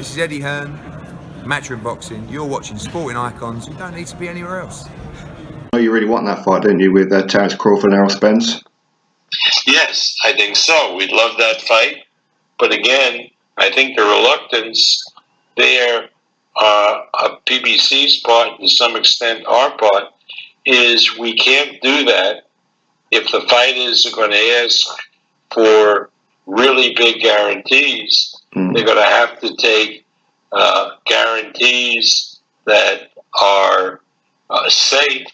This is Eddie Hearn, Matchroom Boxing. You're watching Sporting Icons. You don't need to be anywhere else. Oh, you really want that fight, didn't you, with Terence Crawford and Errol Spence? Yes, I think so. We'd love that fight. But again, I think the reluctance there, of PBC's part, and to some extent our part, is we can't do that if the fighters are going to ask for really big guarantees. They're going to have to take guarantees that are safe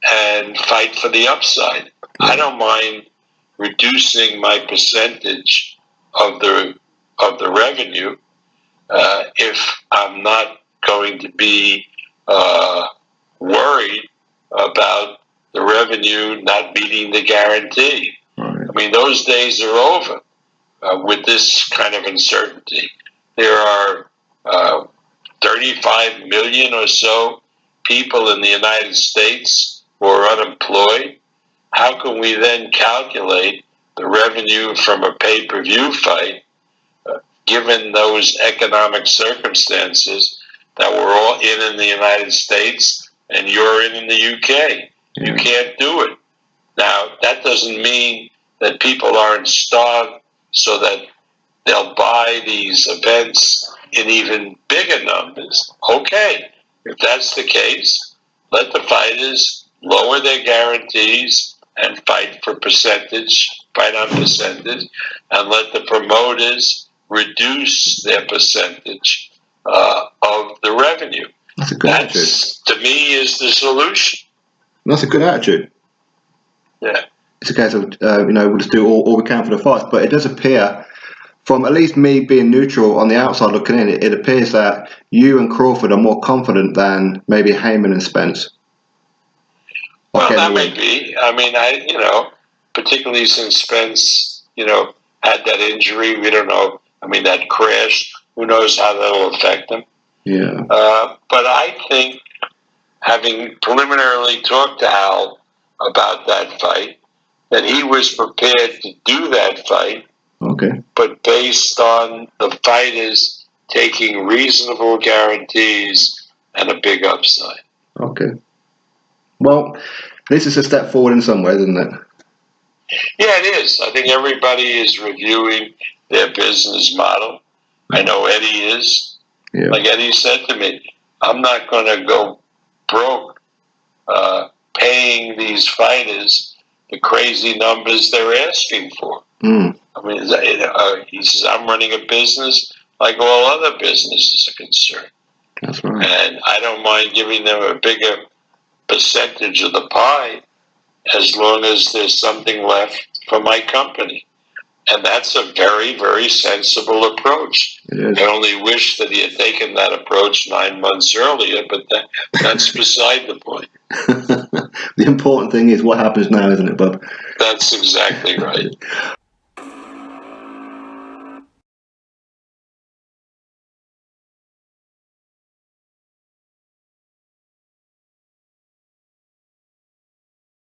and fight for the upside. I don't mind reducing my percentage of the revenue if I'm not going to be worried about the revenue not meeting the guarantee. I mean, those days are over with this kind of uncertainty. There are 35 million or so people in the United States who are unemployed. How can we then calculate the revenue from a pay-per-view fight given those economic circumstances that we're all in the United States and you're in the UK? You can't do it. Now, that doesn't mean that people aren't starved so that they'll buy these events in even bigger numbers. Okay, if that's the case, let the fighters lower their guarantees and fight on percentage, and let the promoters reduce their percentage of the revenue. That's a good attitude. To me, is the solution. That's a good attitude. Yeah. It's a case of, we'll just do all we can for the fights, but it does appear, from at least me being neutral on the outside looking in, it appears that you and Crawford are more confident than maybe Haymon and Spence. Well, that may be. I mean, particularly since Spence, had that injury, we don't know. I mean, that crash, who knows how that'll affect him. Yeah. But I think, having preliminarily talked to Al about that fight, that he was prepared to do that fight. Okay. But based on the fighters taking reasonable guarantees and a big upside. Okay. Well, this is a step forward in some ways, isn't it? Yeah, it is. I think everybody is reviewing their business model. I know Eddie is. Yeah. Like Eddie said to me, I'm not going to go broke paying these fighters the crazy numbers they're asking for. I mean, he says, I'm running a business like all other businesses are concerned. That's right. And I don't mind giving them a bigger percentage of the pie as long as there's something left for my company. And that's a very, very sensible approach. I only wish that he had taken that approach 9 months earlier, but that's beside the point. The important thing is what happens now, isn't it, Bob? That's exactly right.